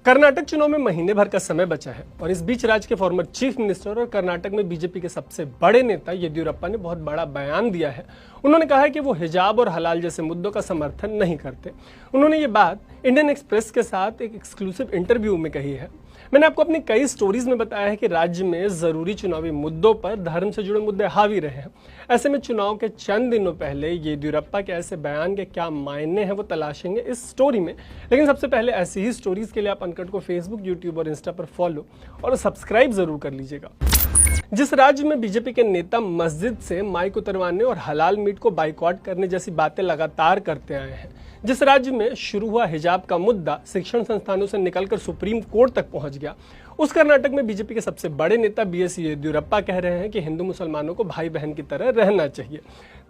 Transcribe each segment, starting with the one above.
कर्नाटक चुनाव में महीने भर का समय बचा है और इस बीच राज्य के फॉर्मर चीफ मिनिस्टर और कर्नाटक में बीजेपी के सबसे बड़े नेता येदियुरप्पा ने बहुत बड़ा बयान दिया है। उन्होंने कहा है कि वो हिजाब और हलाल जैसे मुद्दों का समर्थन नहीं करते। उन्होंने ये बात इंडियन एक्सप्रेस के साथ एक एक्सक्लूसिव इंटरव्यू में कही है। मैंने आपको अपनी कई स्टोरीज में बताया है कि राज्य में जरूरी चुनावी मुद्दों पर धर्म से जुड़े मुद्दे हावी रहे हैं। ऐसे में चुनाव के चंद दिनों पहले येदियुरप्पा के ऐसे बयान के क्या मायने हैं वो तलाशेंगे इस स्टोरी में। लेकिन सबसे पहले ऐसी ही स्टोरीज के लिए आप अनकट को फेसबुक, यूट्यूब और इंस्टा पर फॉलो और सब्सक्राइब जरूर कर लीजिएगा। जिस राज्य में बीजेपी के नेता मस्जिद से माइक उतरवाने और हलाल मीट को बाइकआउट करने जैसी बातें लगातार करते आए हैं, जिस राज्य में शुरू हुआ हिजाब का मुद्दा शिक्षण संस्थानों से निकलकर सुप्रीम कोर्ट तक पहुंच गया, उस कर्नाटक में बीजेपी के सबसे बड़े नेता BS येदियुरप्पा कह रहे हैं कि हिंदू मुसलमानों को भाई बहन की तरह रहना चाहिए।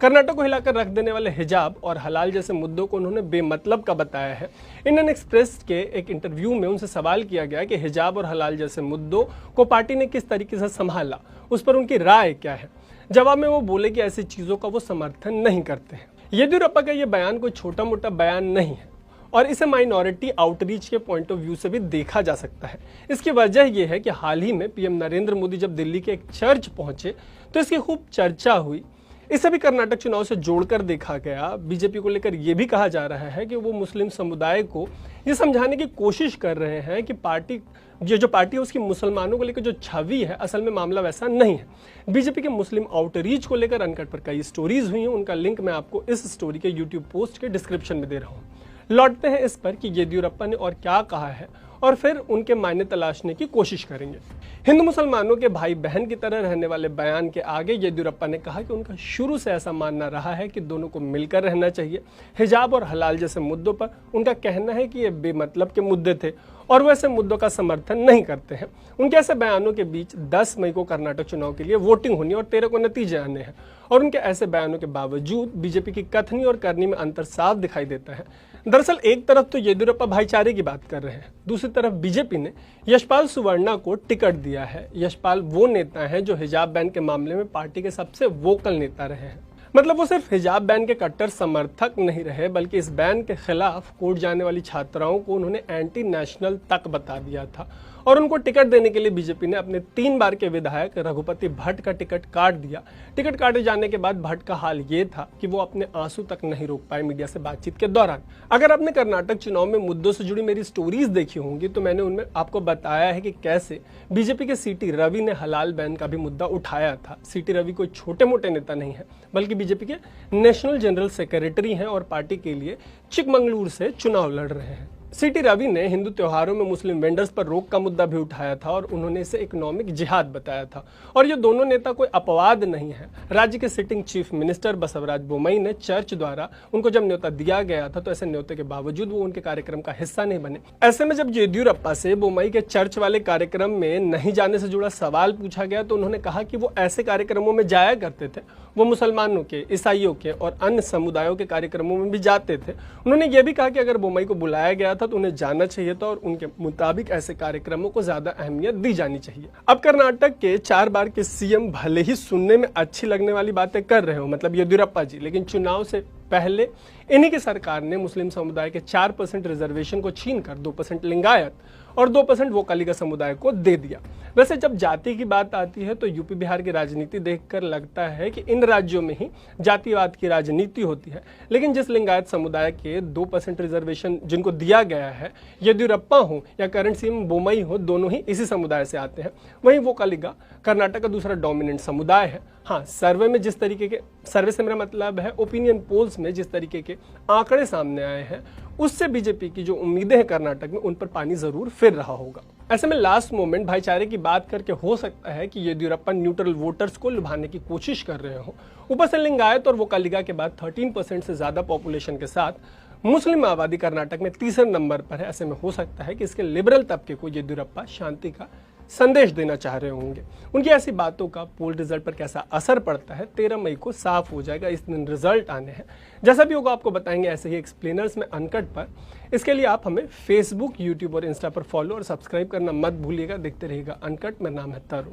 कर्नाटक को हिलाकर रख देने वाले हिजाब और हलाल जैसे मुद्दों को उन्होंने बेमतलब का बताया है। इंडियन एक्सप्रेस के एक इंटरव्यू में उनसे सवाल किया गया कि हिजाब और हलाल जैसे मुद्दों को पार्टी ने किस तरीके से संभाला, उस पर उनकी राय क्या है। जवाब में वो बोले कि ऐसी चीजों का वो समर्थन नहीं करते हैं। येदियुरप्पा का ये बयान कोई छोटा मोटा बयान नहीं है और इसे माइनॉरिटी आउटरीच के पॉइंट ऑफ व्यू से भी देखा जा सकता है। इसकी वजह यह है कि हाल ही में पीएम नरेंद्र मोदी जब दिल्ली के एक चर्च पहुंचे तो इसकी खूब चर्चा हुई। इसे भी कर्नाटक चुनाव से जोड़कर देखा गया। बीजेपी को लेकर यह भी कहा जा रहा है कि वो मुस्लिम समुदाय को ये समझाने की कोशिश कर रहे हैं कि पार्टी जो पार्टी है उसकी मुसलमानों को लेकर जो छवि है, असल में मामला वैसा नहीं है। बीजेपी के मुस्लिम आउटरीच को लेकर अनकट पर कई स्टोरीज हुई हैं, उनका लिंक मैं आपको इस स्टोरी के यूट्यूब पोस्ट के डिस्क्रिप्शन में दे रहा हूँ। लौटते हैं इस पर कि येदियुरप्पा ने और क्या कहा है और फिर उनके मायने तलाशने की कोशिश करेंगे। हिंदू मुसलमानों के भाई बहन की तरह रहने वाले बयान के आगे येदियुरप्पा ने कहा कि उनका शुरू से ऐसा मानना रहा है कि दोनों को मिलकर रहना चाहिए। हिजाब और हलाल जैसे मुद्दों पर उनका कहना है कि ये बेमतलब के मुद्दे थे और वो ऐसे मुद्दों का समर्थन नहीं करते हैं। उनके ऐसे बयानों के बीच 10 मई को कर्नाटक चुनाव के लिए वोटिंग होनी और 13 को नतीजे आने हैं और उनके ऐसे बयानों के बावजूद बीजेपी की कथनी और करनी में अंतर साफ दिखाई देता है। दरअसल एक तरफ तो येदियुरप्पा भाईचारे की बात कर रहे हैं, दूसरी तरफ बीजेपी ने यशपाल सुवर्णा को टिकट दिया है। यशपाल वो नेता हैं जो हिजाब बैन के मामले में पार्टी के सबसे वोकल नेता रहे हैं। मतलब वो सिर्फ हिजाब बैन के कट्टर समर्थक नहीं रहे, बल्कि इस बैन के खिलाफ कोर्ट जाने वाली छात्राओं को उन्होंने एंटी नेशनल तक बता दिया था और उनको टिकट देने के लिए बीजेपी ने अपने 3 बार के विधायक रघुपति भट्ट का टिकट काट दिया। टिकट काटे जाने के बाद भट्ट का हाल ये था कि वो अपने आंसू तक नहीं रोक पाए मीडिया से बातचीत के दौरान। अगर आपने कर्नाटक चुनाव में मुद्दों से जुड़ी मेरी स्टोरीज देखी होंगी तो मैंने उनमें आपको बताया है कि कैसे बीजेपी के CT रवि ने हलाल बैन का भी मुद्दा उठाया था। CT रवि कोई छोटे मोटे नेता नहीं है, बल्कि बीजेपी के नेशनल जनरल सेक्रेटरी हैं और पार्टी के लिए चिकमंगलुरु से चुनाव लड़ रहे हैं। CT रवि ने हिंदू त्योहारों में मुस्लिम वेंडर्स पर रोक का मुद्दा भी उठाया था और उन्होंने इसे इकोनॉमिक जिहाद बताया था। और ये दोनों नेता कोई अपवाद नहीं है। राज्य के sitting chief minister Basavaraj Bommai ने चर्च द्वारा उनको जब न्योता दिया गया था तो ऐसे न्योते के बावजूद वो उनके कार्यक्रम का हिस्सा नहीं बने। ऐसे में जब येदियुरप्पा से बोम्मई के चर्च वाले कार्यक्रम में नहीं जाने से जुड़ा सवाल पूछा गया तो उन्होंने कहा कि वो ऐसे कार्यक्रमों में जाया करते थे, वो मुसलमानों के, ईसाइयों के और अन्य समुदायों के कार्यक्रमों में भी जाते थे। उन्होंने ये भी कहा कि अगर बोम्मई को बुलाया गया था तो उन्हें जाना चाहिए था और उनके मुताबिक ऐसे कार्यक्रमों को ज्यादा अहमियत दी जानी चाहिए। अब कर्नाटक के 4 बार के CM भले ही सुनने में अच्छी लगने वाली बातें कर रहे हो, मतलब येदियुरप्पा जी, लेकिन चुनाव से पहले इन्हीं की सरकार ने मुस्लिम समुदाय के 4% रिजर्वेशन को छीनकर 2% लिंगायत और 2% वोकलिगा समुदाय को दे दिया। वैसे जब जाति की बात आती है तो यूपी बिहार की राजनीति देखकर लगता है कि इन राज्यों में ही जातिवाद की राजनीति होती है, लेकिन जिस लिंगायत समुदाय के 2% रिजर्वेशन जिनको दिया गया है, येदियुरप्पा हो या करंट CM बोम्मई हो, दोनों ही इसी समुदाय से आते हैं। वहीं वोकलिगा कर्नाटक का दूसरा डोमिनेंट समुदाय है। हाँ, सर्वे में जिस तरीके के, सर्वे से मेरा मतलब है ओपिनियन पोल्स में जिस तरीके के आंकड़े सामने आए हैं, उससे बीजेपी की जो उम्मीदें हैं कर्नाटक में, उन पर पानी जरूर फिर रहा होगा। ऐसे में लास्ट मोमेंट भाईचारे की बात करके हो सकता है कि येदियुरप्पा न्यूट्रल वोटर्स को लुभाने की कोशिश कर रहे हो। ऊपर से लिंगायत और वोकलिगा के बाद 13% से ज्यादा पॉपुलेशन के साथ मुस्लिम आबादी कर्नाटक में तीसरे नंबर पर है। ऐसे में हो सकता है कि इसके लिबरल तबके को येदियुरप्पा शांति का संदेश देना चाह रहे होंगे। उनकी ऐसी बातों का पोल रिजल्ट पर कैसा असर पड़ता है 13 मई को साफ हो जाएगा। इस दिन रिजल्ट आने हैं, जैसा भी होगा आपको बताएंगे ऐसे ही एक्सप्लेनर्स में अनकट पर। इसके लिए आप हमें फेसबुक, यूट्यूब और इंस्टा पर फॉलो और सब्सक्राइब करना मत भूलिएगा। देखते रहिएगा अनकट। मेरा नाम है तरुण।